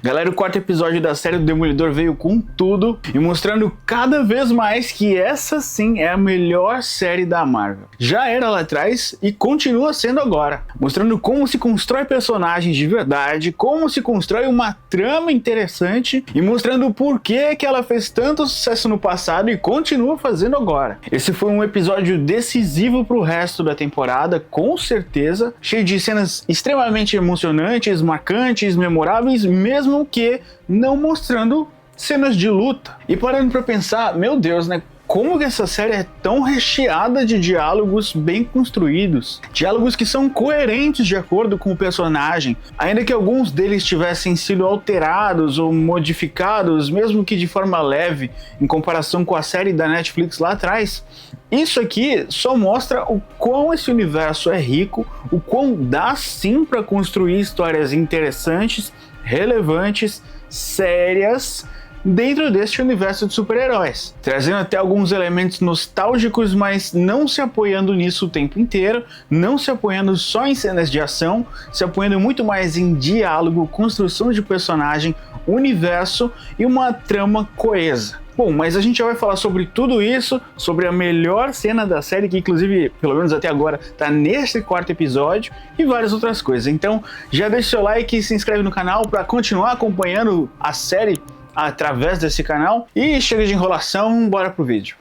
Galera, o quarto episódio da série do Demolidor veio com tudo e mostrando cada vez mais que essa sim é a melhor série da Marvel. Já era lá atrás e continua sendo agora, mostrando como se constrói personagens de verdade, como se constrói uma trama interessante e mostrando o porquê que ela fez tanto sucesso no passado e continua fazendo agora. Esse foi um episódio decisivo pro resto da temporada, com certeza, cheio de cenas extremamente emocionantes, marcantes, memoráveis, mesmo que não mostrando cenas de luta. E parando pra pensar, meu Deus, né? Como que essa série é tão recheada de diálogos bem construídos, diálogos que são coerentes de acordo com o personagem, ainda que alguns deles tivessem sido alterados ou modificados, mesmo que de forma leve, em comparação com a série da Netflix lá atrás. Isso aqui só mostra o quão esse universo é rico, o quão dá sim para construir histórias interessantes, relevantes, sérias, dentro deste universo de super-heróis, trazendo até alguns elementos nostálgicos, mas não se apoiando nisso o tempo inteiro, não se apoiando só em cenas de ação, se apoiando muito mais em diálogo, construção de personagem, universo e uma trama coesa. Bom, mas a gente já vai falar sobre tudo isso, sobre a melhor cena da série, que inclusive, pelo menos até agora, tá nesse quarto episódio, e várias outras coisas. Então, já deixa seu like e se inscreve no canal para continuar acompanhando a série através desse canal. E chega de enrolação, bora pro vídeo.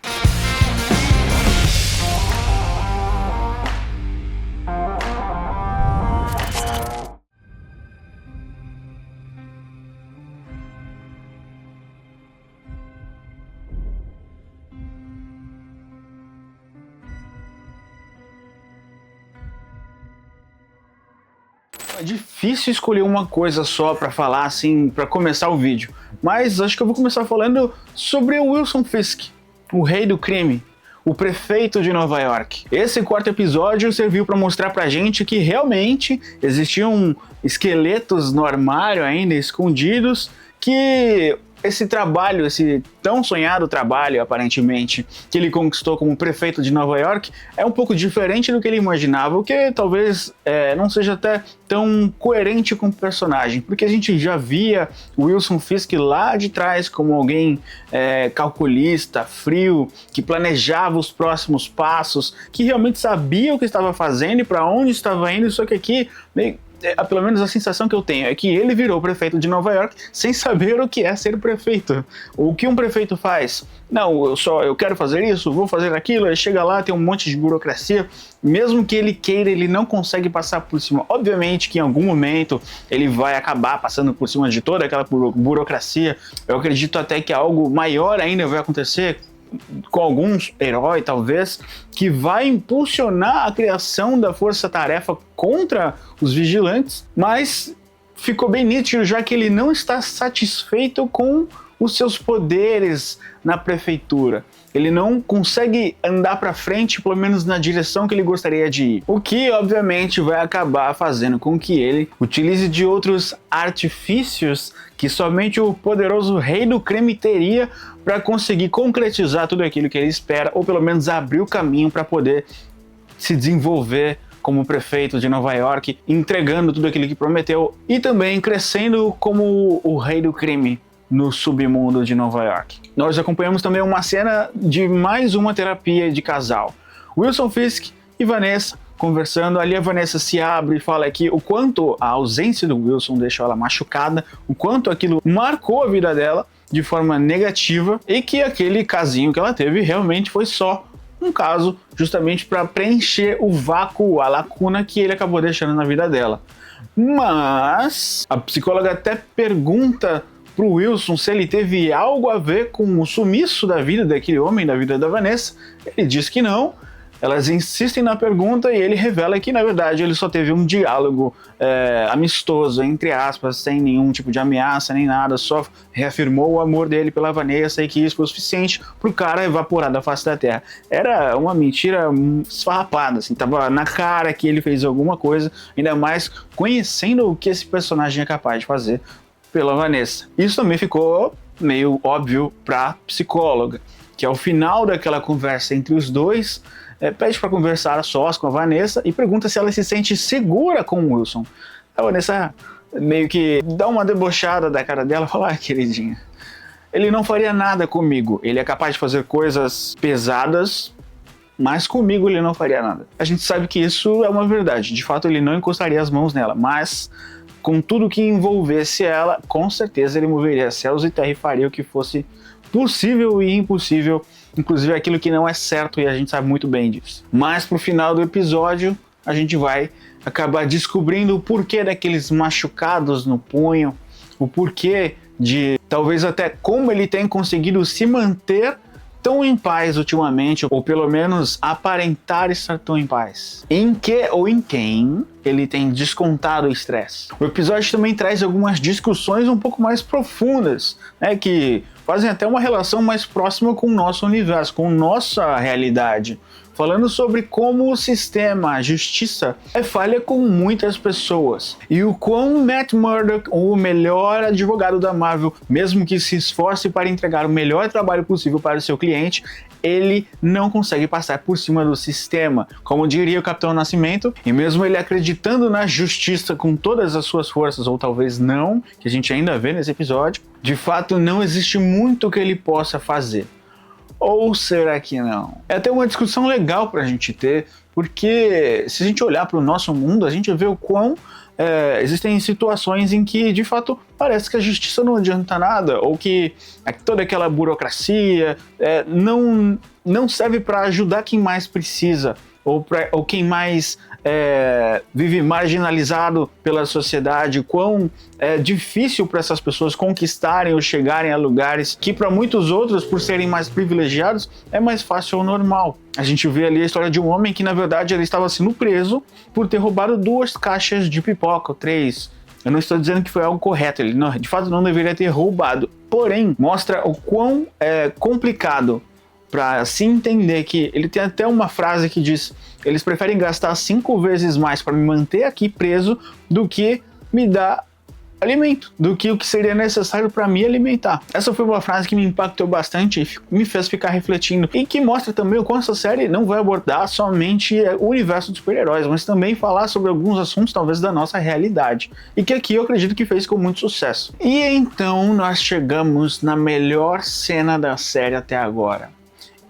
É difícil escolher uma coisa só para falar assim, para começar o vídeo, mas acho que eu vou começar falando sobre o Wilson Fisk, o rei do crime, o prefeito de Nova York. Esse quarto episódio serviu para mostrar pra gente que realmente existiam esqueletos no armário ainda escondidos, que esse trabalho, esse tão sonhado trabalho, aparentemente, que ele conquistou como prefeito de Nova York, é um pouco diferente do que ele imaginava, o que talvez não seja até tão coerente com o personagem, porque a gente já via o Wilson Fisk lá de trás como alguém calculista, frio, que planejava os próximos passos, que realmente sabia o que estava fazendo e para onde estava indo, só que aqui pelo menos a sensação que eu tenho é que ele virou prefeito de Nova York sem saber o que é ser prefeito. O que um prefeito faz? Não, eu quero fazer isso, vou fazer aquilo, aí chega lá, tem um monte de burocracia, mesmo que ele queira, ele não consegue passar por cima. Obviamente que em algum momento ele vai acabar passando por cima de toda aquela burocracia. Eu acredito até que algo maior ainda vai acontecer com alguns heróis, talvez, que vai impulsionar a criação da força-tarefa contra os vigilantes, mas ficou bem nítido já que ele não está satisfeito com os seus poderes na prefeitura. Ele não consegue andar para frente, pelo menos na direção que ele gostaria de ir. O que, obviamente, vai acabar fazendo com que ele utilize de outros artifícios que somente o poderoso rei do crime teria para conseguir concretizar tudo aquilo que ele espera, ou pelo menos abrir o caminho para poder se desenvolver como prefeito de Nova York, entregando tudo aquilo que prometeu e também crescendo como o rei do crime no submundo de Nova York. Nós acompanhamos também uma cena de mais uma terapia de casal. Wilson Fisk e Vanessa conversando, ali a Vanessa se abre e fala aqui o quanto a ausência do Wilson deixou ela machucada, o quanto aquilo marcou a vida dela de forma negativa e que aquele casinho que ela teve realmente foi só um caso justamente para preencher o vácuo, a lacuna que ele acabou deixando na vida dela. Mas a psicóloga até pergunta pro Wilson se ele teve algo a ver com o sumiço da vida daquele homem, da vida da Vanessa. Ele diz que não. Elas insistem na pergunta e ele revela que, na verdade, ele só teve um diálogo amistoso, entre aspas, sem nenhum tipo de ameaça nem nada, só reafirmou o amor dele pela Vanessa e que isso foi o suficiente pro cara evaporar da face da terra. Era uma mentira esfarrapada, assim, tava na cara que ele fez alguma coisa, ainda mais conhecendo o que esse personagem é capaz de fazer pela Vanessa. Isso também ficou meio óbvio pra psicóloga, que ao final daquela conversa entre os dois, pede para conversar a sós com a Vanessa e pergunta se ela se sente segura com o Wilson. A Vanessa meio que dá uma debochada da cara dela e fala: ah, queridinha, ele não faria nada comigo, ele é capaz de fazer coisas pesadas, mas comigo ele não faria nada. A gente sabe que isso é uma verdade, de fato ele não encostaria as mãos nela, mas com tudo que envolvesse ela, com certeza ele moveria céus e terra e faria o que fosse possível e impossível, inclusive aquilo que não é certo, e a gente sabe muito bem disso. Mas pro final do episódio, a gente vai acabar descobrindo o porquê daqueles machucados no punho, o porquê de talvez até como ele tem conseguido se manter tão em paz ultimamente, ou pelo menos aparentar estar tão em paz. Em que ou em quem ele tem descontado o estresse. O episódio também traz algumas discussões um pouco mais profundas, né, que fazem até uma relação mais próxima com o nosso universo, com nossa realidade. Falando sobre como o sistema, a justiça, é falha com muitas pessoas. E o quão Matt Murdock, o melhor advogado da Marvel, mesmo que se esforce para entregar o melhor trabalho possível para o seu cliente, ele não consegue passar por cima do sistema, como diria o Capitão Nascimento, e mesmo ele acreditando na justiça com todas as suas forças, ou talvez não, que a gente ainda vê nesse episódio, de fato não existe muito que ele possa fazer. Ou será que não? É até uma discussão legal para a gente ter, porque se a gente olhar para o nosso mundo, a gente vê o quão existem situações em que, de fato, parece que a justiça não adianta nada, ou que toda aquela burocracia não serve para ajudar quem mais precisa, ou quem mais vive marginalizado pela sociedade, quão é difícil para essas pessoas conquistarem ou chegarem a lugares que para muitos outros, por serem mais privilegiados, é mais fácil ou normal. A gente vê ali a história de um homem que na verdade ele estava sendo preso por ter roubado 2 caixas de pipoca, ou 3. Eu não estou dizendo que foi algo correto, ele de fato não deveria ter roubado, porém mostra o quão complicado para se entender que ele tem até uma frase que diz: eles preferem gastar 5 vezes mais para me manter aqui preso do que me dar alimento, do que o que seria necessário para me alimentar. Essa foi uma frase que me impactou bastante e me fez ficar refletindo, e que mostra também o quanto essa série não vai abordar somente o universo dos super-heróis, mas também falar sobre alguns assuntos talvez da nossa realidade, e que aqui eu acredito que fez com muito sucesso. E então nós chegamos na melhor cena da série até agora,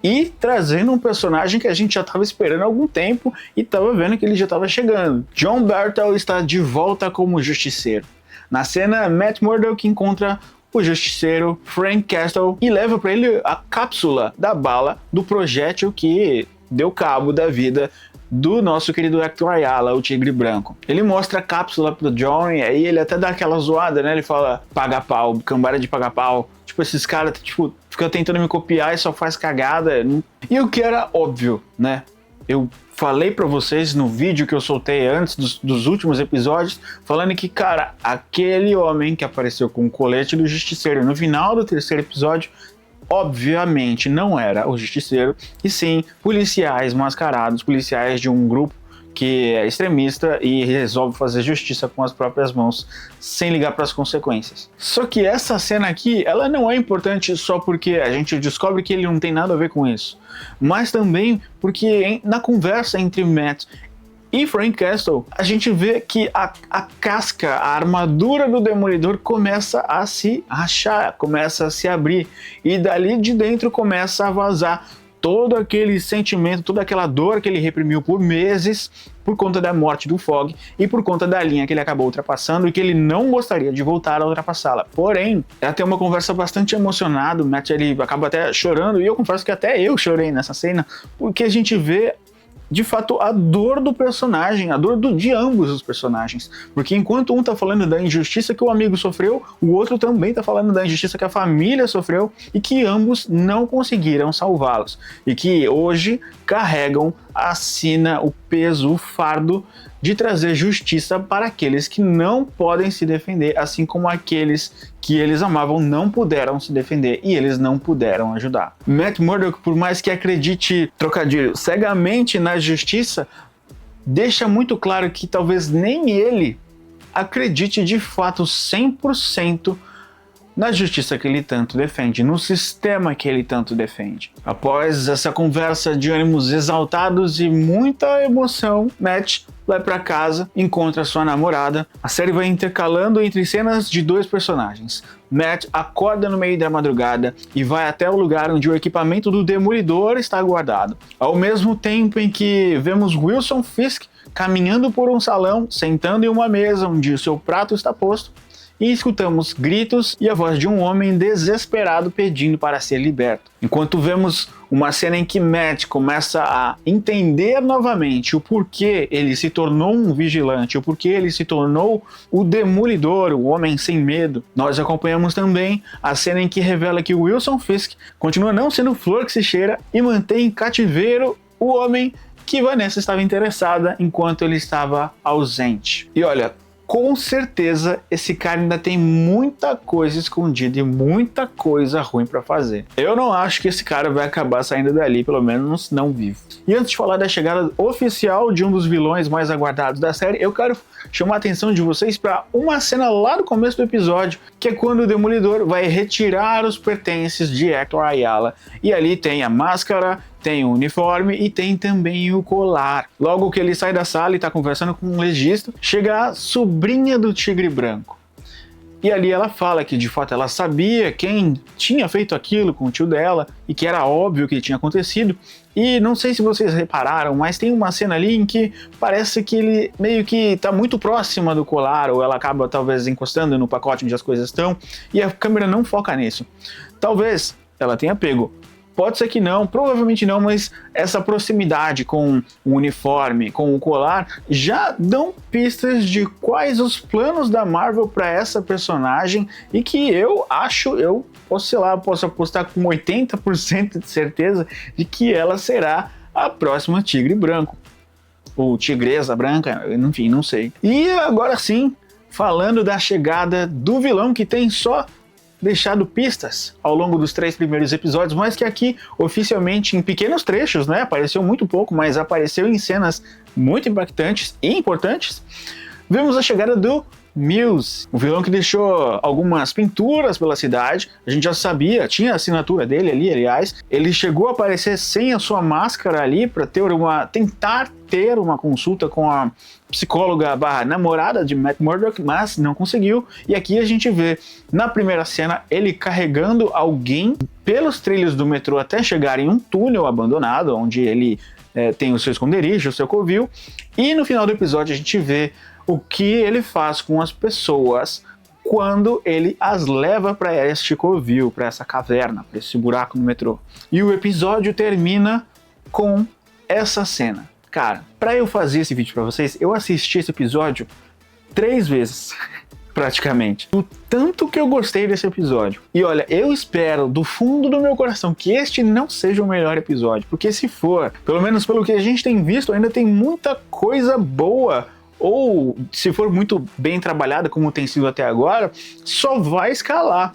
e trazendo um personagem que a gente já estava esperando há algum tempo e estava vendo que ele já estava chegando. John Bertal está de volta como justiceiro. Na cena, Matt Murdock encontra o justiceiro Frank Castle e leva para ele a cápsula da bala do projétil que deu cabo da vida do nosso querido Hector Ayala, o Tigre Branco. Ele mostra a cápsula pro John e aí ele até dá aquela zoada, né? Ele fala: paga pau, cambada de paga pau. Tipo, esses caras, tipo, ficam tentando me copiar e só faz cagada. E o que era óbvio, né? Eu falei pra vocês no vídeo que eu soltei antes dos últimos episódios, falando que, cara, aquele homem que apareceu com o colete do Justiceiro no final do 3º episódio, obviamente não era o Justiceiro, e sim policiais mascarados, policiais de um grupo que é extremista e resolve fazer justiça com as próprias mãos, sem ligar para as consequências. Só que essa cena aqui, ela não é importante só porque a gente descobre que ele não tem nada a ver com isso, mas também porque na conversa entre Matt e Frank Castle, a gente vê que a casca, a armadura do Demolidor começa a se rachar, começa a se abrir, e dali de dentro começa a vazar todo aquele sentimento, toda aquela dor que ele reprimiu por meses por conta da morte do Fogg e por conta da linha que ele acabou ultrapassando e que ele não gostaria de voltar a ultrapassá-la. Porém, ela tem uma conversa bastante emocionada, o Matt ele acaba até chorando, e eu confesso que até eu chorei nessa cena, porque a gente vê de fato a dor do personagem, a dor de ambos os personagens, porque enquanto um tá falando da injustiça que o amigo sofreu, o outro também tá falando da injustiça que a família sofreu e que ambos não conseguiram salvá-los, e que hoje carregam a sina, o peso, o fardo de trazer justiça para aqueles que não podem se defender, assim como aqueles que eles amavam não puderam se defender e eles não puderam ajudar. Matt Murdock, por mais que acredite, trocadilho, cegamente na justiça, deixa muito claro que talvez nem ele acredite de fato 100% na justiça que ele tanto defende, no sistema que ele tanto defende. Após essa conversa de ânimos exaltados e muita emoção, Matt vai para casa, encontra sua namorada. A série vai intercalando entre cenas de dois personagens. Matt acorda no meio da madrugada e vai até o lugar onde o equipamento do Demolidor está guardado. Ao mesmo tempo em que vemos Wilson Fisk caminhando por um salão, sentando em uma mesa onde o seu prato está posto, e escutamos gritos e a voz de um homem desesperado pedindo para ser liberto. Enquanto vemos uma cena em que Matt começa a entender novamente o porquê ele se tornou um vigilante, o porquê ele se tornou o Demolidor, o homem sem medo, nós acompanhamos também a cena em que revela que Wilson Fisk continua não sendo flor que se cheira e mantém em cativeiro o homem que Vanessa estava interessada enquanto ele estava ausente. E olha, com certeza esse cara ainda tem muita coisa escondida e muita coisa ruim pra fazer. Eu não acho que esse cara vai acabar saindo dali, pelo menos não vivo. E antes de falar da chegada oficial de um dos vilões mais aguardados da série, eu quero chamar a atenção de vocês para uma cena lá do começo do episódio, que é quando o Demolidor vai retirar os pertences de Hector Ayala. E ali tem a máscara, tem o uniforme e tem também o colar. Logo que ele sai da sala e está conversando com um legista, chega a sobrinha do Tigre Branco. E ali ela fala que de fato ela sabia quem tinha feito aquilo com o tio dela e que era óbvio que tinha acontecido. E não sei se vocês repararam, mas tem uma cena ali em que parece que ele meio que está muito próxima do colar, ou ela acaba talvez encostando no pacote onde as coisas estão e a câmera não foca nisso. Talvez ela tenha pego. Pode ser que não, provavelmente não, mas essa proximidade com o uniforme, com o colar, já dão pistas de quais os planos da Marvel para essa personagem e que eu posso apostar com 80% de certeza de que ela será a próxima Tigre Branco. Ou Tigresa Branca, enfim, não sei. E agora sim, falando da chegada do vilão que tem só deixado pistas ao longo dos 3 primeiros episódios, mas que aqui oficialmente em pequenos trechos, né, apareceu muito pouco, mas apareceu em cenas muito impactantes e importantes. Vemos a chegada do Mills, o vilão que deixou algumas pinturas pela cidade. A gente já sabia, tinha a assinatura dele ali, aliás. Ele chegou a aparecer sem a sua máscara ali para tentar ter uma consulta com a psicóloga / namorada de Matt Murdock, mas não conseguiu. E aqui a gente vê na primeira cena ele carregando alguém pelos trilhos do metrô até chegar em um túnel abandonado, onde ele tem o seu esconderijo, o seu covil. E no final do episódio a gente vê o que ele faz com as pessoas quando ele as leva para este covil, para essa caverna, para esse buraco no metrô. E o episódio termina com essa cena. Cara, para eu fazer esse vídeo para vocês, eu assisti esse episódio 3 vezes, praticamente. O tanto que eu gostei desse episódio. E olha, eu espero do fundo do meu coração que este não seja o melhor episódio, porque se for, pelo menos pelo que a gente tem visto, ainda tem muita coisa boa, ou se for muito bem trabalhada como tem sido até agora, só vai escalar.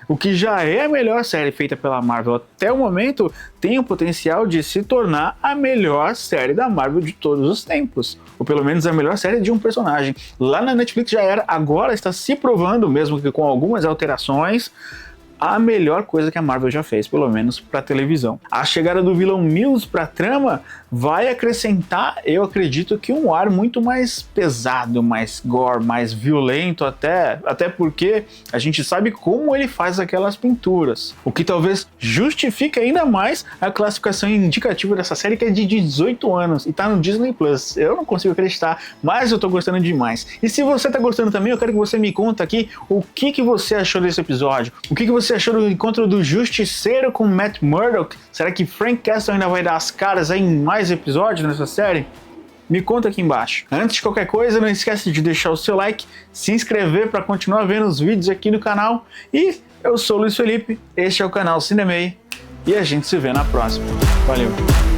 O que já é a melhor série feita pela Marvel até o momento tem o potencial de se tornar a melhor série da Marvel de todos os tempos. Ou pelo menos a melhor série de um personagem. Lá na Netflix já era, agora está se provando, mesmo que com algumas alterações, a melhor coisa que a Marvel já fez, pelo menos para televisão. A chegada do vilão Mills para a trama vai acrescentar, eu acredito, que um ar muito mais pesado, mais gore, mais violento, até porque a gente sabe como ele faz aquelas pinturas, o que talvez justifique ainda mais a classificação indicativa dessa série, que é de 18 anos e tá no Disney Plus. Eu não consigo acreditar, mas eu tô gostando demais. E se você tá gostando também, eu quero que você me conta aqui o que você achou desse episódio, o que você achou do encontro do Justiceiro com Matt Murdock. Será que Frank Castle ainda vai dar as caras aí em mais episódios nessa série? Me conta aqui embaixo. Antes de qualquer coisa, não esquece de deixar o seu like, se inscrever para continuar vendo os vídeos aqui no canal. E eu sou o Luiz Felipe, este é o canal Cinemei e a gente se vê na próxima. Valeu!